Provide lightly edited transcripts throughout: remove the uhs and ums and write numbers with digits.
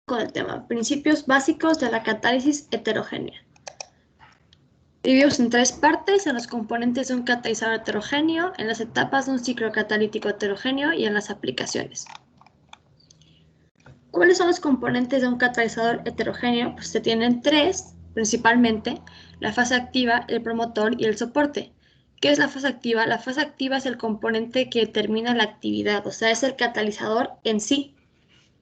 Con el tema, principios básicos de la catálisis heterogénea. Dividimos en tres partes, en los componentes de un catalizador heterogéneo, en las etapas de un ciclo catalítico heterogéneo y en las aplicaciones. ¿Cuáles son los componentes de un catalizador heterogéneo? Pues se tienen tres, principalmente, la fase activa, el promotor y el soporte. ¿Qué es la fase activa? La fase activa es el componente que determina la actividad, o sea, es el catalizador en sí.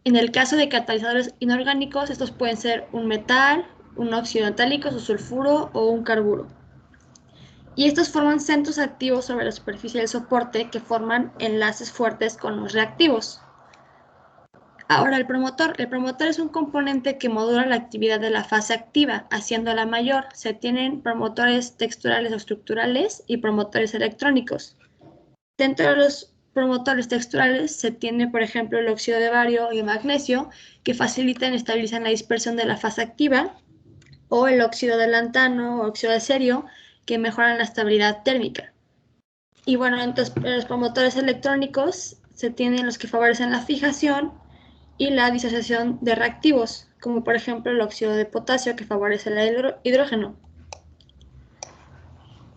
En el caso de catalizadores inorgánicos, estos pueden ser un metal, un óxido metálico, su sulfuro o un carburo. Y estos forman centros activos sobre la superficie del soporte que forman enlaces fuertes con los reactivos. Ahora, el promotor es un componente que modula la actividad de la fase activa, haciéndola mayor. Se tienen promotores texturales o estructurales y promotores electrónicos. Dentro de los promotores texturales se tiene, por ejemplo, el óxido de bario y magnesio, que facilitan y estabilizan la dispersión de la fase activa, o el óxido de lantano o óxido de cerio, que mejoran la estabilidad térmica. Y bueno, entonces los promotores electrónicos se tienen los que favorecen la fijación y la disociación de reactivos, como por ejemplo el óxido de potasio, que favorece el hidrógeno.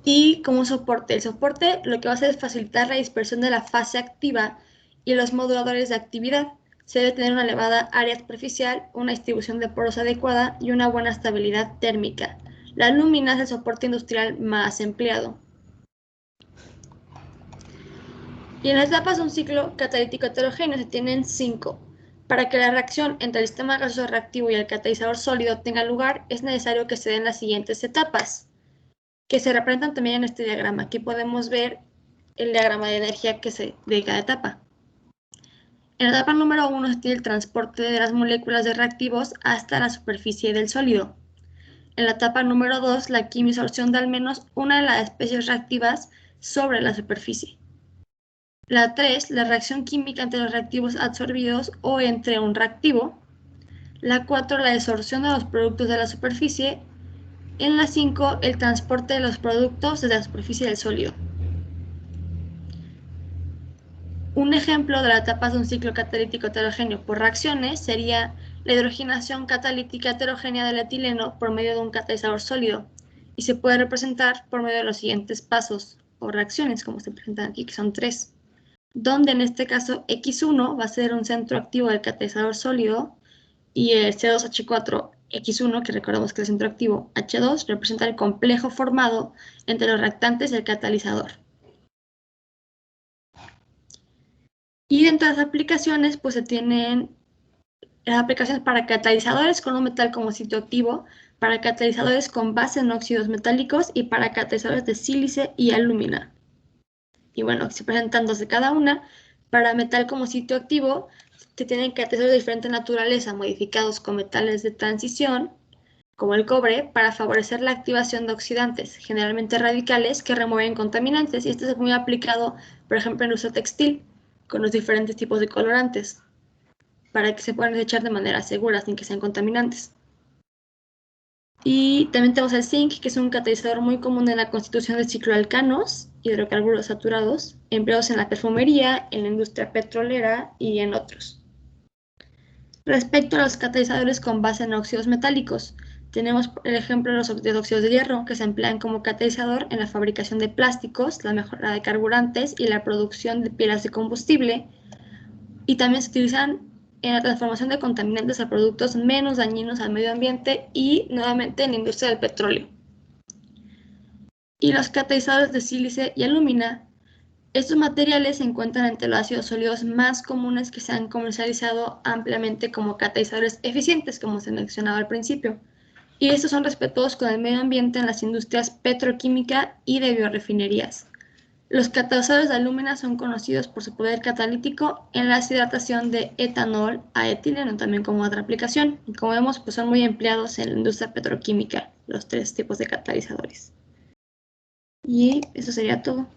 Y como soporte, el soporte lo que va a hacer es facilitar la dispersión de la fase activa y los moduladores de actividad. Se debe tener una elevada área superficial, una distribución de poros adecuada y una buena estabilidad térmica. La alúmina es el soporte industrial más empleado. Y en las etapas de un ciclo catalítico heterogéneo se tienen 5. Para que la reacción entre el sistema gaseoso reactivo y el catalizador sólido tenga lugar, es necesario que se den las siguientes etapas, que se representan también en este diagrama. Aquí podemos ver el diagrama de energía que se de cada etapa. En la etapa número 1 se tiene el transporte de las moléculas de reactivos hasta la superficie del sólido. En la etapa número 2, la quimisorción de al menos una de las especies reactivas sobre la superficie. La 3, la reacción química entre los reactivos absorbidos o entre un reactivo. La 4, la desorción de los productos de la superficie. En la 5, el transporte de los productos desde la superficie del sólido. Un ejemplo de las etapas de un ciclo catalítico heterogéneo por reacciones sería la hidrogenación catalítica heterogénea del etileno por medio de un catalizador sólido, y se puede representar por medio de los siguientes pasos o reacciones, como se presentan aquí, que son 3, donde en este caso X1 va a ser un centro activo del catalizador sólido y el C2H4X1, que recordamos que es el centro activo H2, representa el complejo formado entre los reactantes y el catalizador. Y dentro de las aplicaciones, pues se tienen las aplicaciones para catalizadores con un metal como sitio activo, para catalizadores con base en óxidos metálicos y para catalizadores de sílice y alúmina. Y bueno, se presentan dos de cada una. Para metal como sitio activo, se tienen catalizadores de diferente naturaleza modificados con metales de transición, como el cobre, para favorecer la activación de oxidantes, generalmente radicales, que remueven contaminantes. Y esto es muy aplicado, por ejemplo, en el uso textil, con los diferentes tipos de colorantes, para que se puedan desechar de manera segura, sin que sean contaminantes. Y también tenemos el zinc, que es un catalizador muy común en la constitución de cicloalcanos, hidrocarburos saturados, empleados en la perfumería, en la industria petrolera y en otros. Respecto a los catalizadores con base en óxidos metálicos, tenemos el ejemplo de los óxidos de hierro, que se emplean como catalizador en la fabricación de plásticos, la mejora de carburantes y la producción de pilas de combustible, y también se utilizan en la transformación de contaminantes a productos menos dañinos al medio ambiente y nuevamente en la industria del petróleo. Y los catalizadores de sílice y alúmina. Estos materiales se encuentran entre los ácidos sólidos más comunes que se han comercializado ampliamente como catalizadores eficientes, como se mencionaba al principio. Y estos son respetuosos con el medio ambiente en las industrias petroquímica y de biorefinerías. Los catalizadores de alúmina son conocidos por su poder catalítico en la deshidratación de etanol a etileno, también como otra aplicación. Y como vemos, pues son muy empleados en la industria petroquímica, los tres tipos de catalizadores. Y eso sería todo.